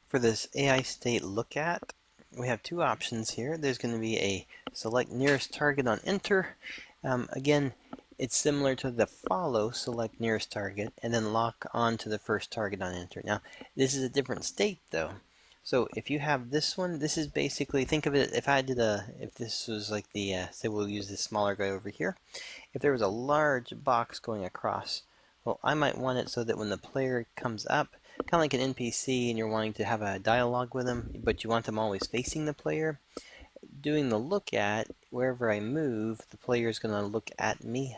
For this AI state look at, we have two options here. There's going to be a select nearest target on enter. Again, it's similar to the follow select nearest target and then lock on to the first target on enter. Now, this is a different state though. So if you have this one, this is basically, think of it, if this was like the, say we'll use this smaller guy over here. If there was a large box going across, well, I might want it so that when the player comes up, kind of like an NPC and you're wanting to have a dialogue with them, but you want them always facing the player, doing the look at, wherever I move, the player is going to look at me.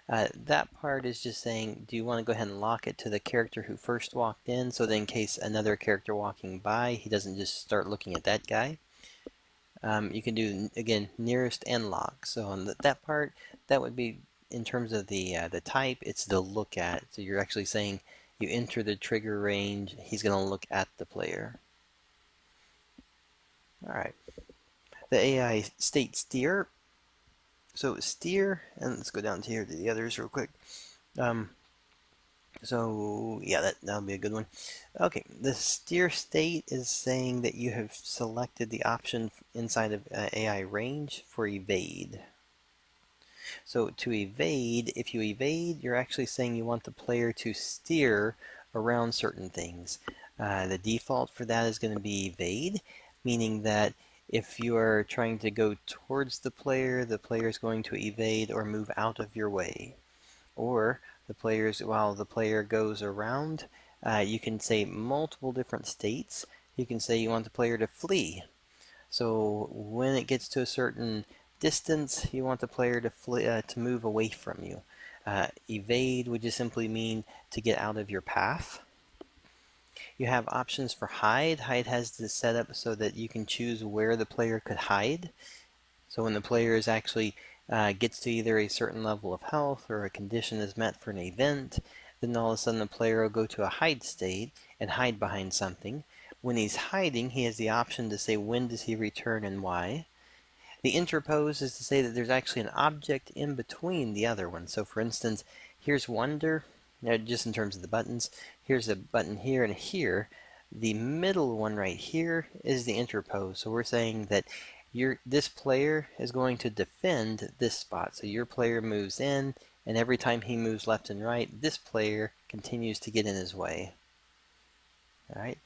That part is just saying, do you want to go ahead and lock it to the character who first walked in, so that in case another character walking by, he doesn't just start looking at that guy. You can do, again, nearest and lock. So on that part, that would be, in terms of the type, it's the look at. So you're actually saying you enter the trigger range, he's going to look at the player. Alright. The AI state steer. So steer, and let's go down to here to the others real quick. So yeah, that'll be a good one. Okay, the steer state is saying that you have selected the option inside of AI range for evade. So to evade, if you evade, you're actually saying you want the player to steer around certain things. The default for that is going to be evade, meaning that if you are trying to go towards the player is going to evade or move out of your way. Or while the player goes around, you can say multiple different states. You can say you want the player to flee. So when it gets to a certain distance, you want the player to move away from you. Evade would just simply mean to get out of your path. You have options for hide. Hide has this set up so that you can choose where the player could hide. So when the player is actually gets to either a certain level of health or a condition is met for an event, then all of a sudden the player will go to a hide state and hide behind something. When he's hiding, he has the option to say when does he return and why. The interpose is to say that there's actually an object in between the other one. So for instance, here's Wonder, just in terms of the buttons. Here's a button here and here. The middle one right here is the interpose. So we're saying that this player is going to defend this spot. So your player moves in, and every time he moves left and right, this player continues to get in his way. All right.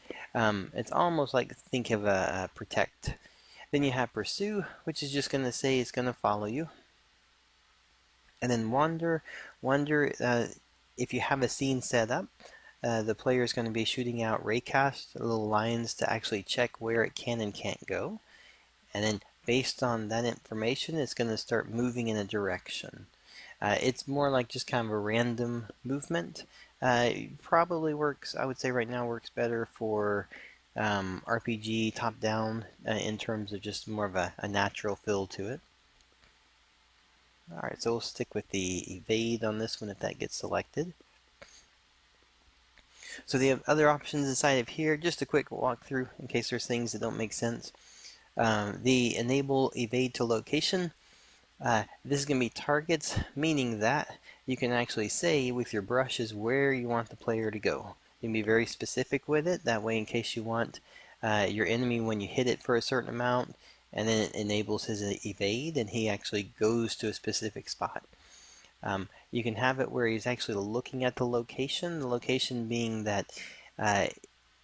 It's almost like, think of a protect. Then you have pursue, which is just going to say it's going to follow you. And then wander, if you have a scene set up, the player is going to be shooting out raycast, little lines to actually check where it can and can't go. And then based on that information, it's going to start moving in a direction. It's more like just kind of a random movement. Probably works, I would say right now, works better for RPG top-down in terms of just more of a natural feel to it. Alright, so we'll stick with the evade on this one if that gets selected. So the other options inside of here, just a quick walkthrough in case there's things that don't make sense. The enable evade to location. This is going to be targets, meaning that you can actually say with your brushes where you want the player to go. You can be very specific with it. That way, in case you want your enemy, when you hit it for a certain amount, and then it enables his evade, and he actually goes to a specific spot. You can have it where he's actually looking at the location being that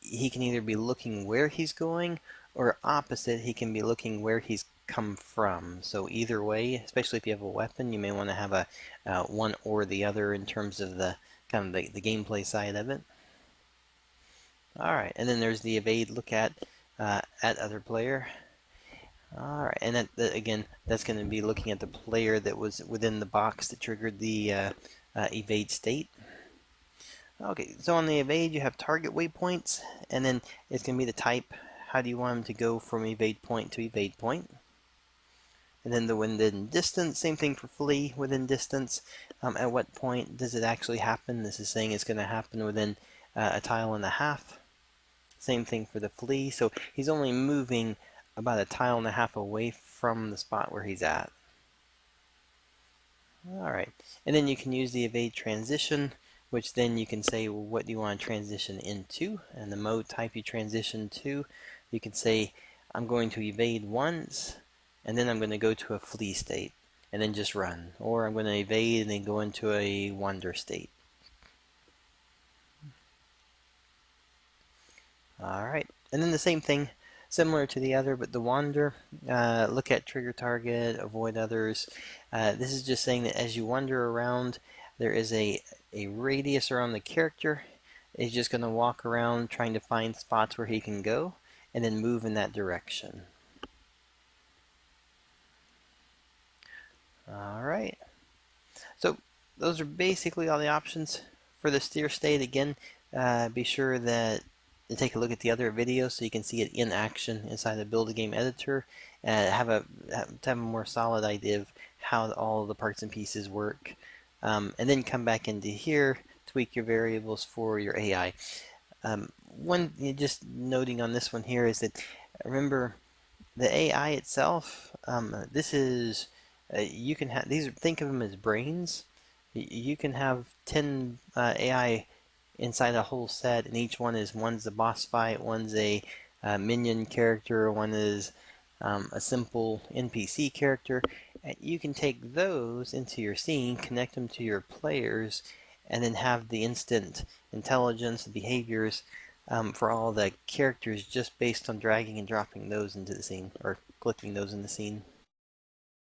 he can either be looking where he's going, or opposite, he can be looking where he's come from. So either way, especially if you have a weapon, you may want to have a one or the other in terms of the kind of the gameplay side of it. Alright, and then there's the evade look at other player. Alright, and that again, that's going to be looking at the player that was within the box that triggered the evade state. Okay, so on the evade you have target waypoints, and then it's going to be the type. How do you want them to go from evade point to evade point? And then the within distance, same thing for flee, within distance. At what point does it actually happen? This is saying it's going to happen within a tile and a half. Same thing for the flee, so he's only moving about a tile and a half away from the spot where he's at. Alright, and then you can use the evade transition, which then you can say, well, what do you want to transition into? And the mode type you transition to, you can say, I'm going to evade once, and then I'm going to go to a flee state, and then just run. Or I'm going to evade and then go into a wander state. Alright, and then the same thing, similar to the other, but the wander, look at trigger target, avoid others. This is just saying that as you wander around, there is a radius around the character. He's just going to walk around trying to find spots where he can go, and then move in that direction. Alright, so those are basically all the options for the steer state. Again, be sure that to take a look at the other videos so you can see it in action inside the Build a Game editor, and have a more solid idea of how all the parts and pieces work, and then come back into here, tweak your variables for your AI. Just noting on this one here is that, remember, the AI itself, this is you can have these, think of them as brains. You can have 10 AI inside a whole set, and each one's the boss fight, one's a minion character, one is a simple NPC character. And you can take those into your scene, connect them to your players, and then have the instant intelligence, behaviors for all the characters just based on dragging and dropping those into the scene, or clicking those in the scene.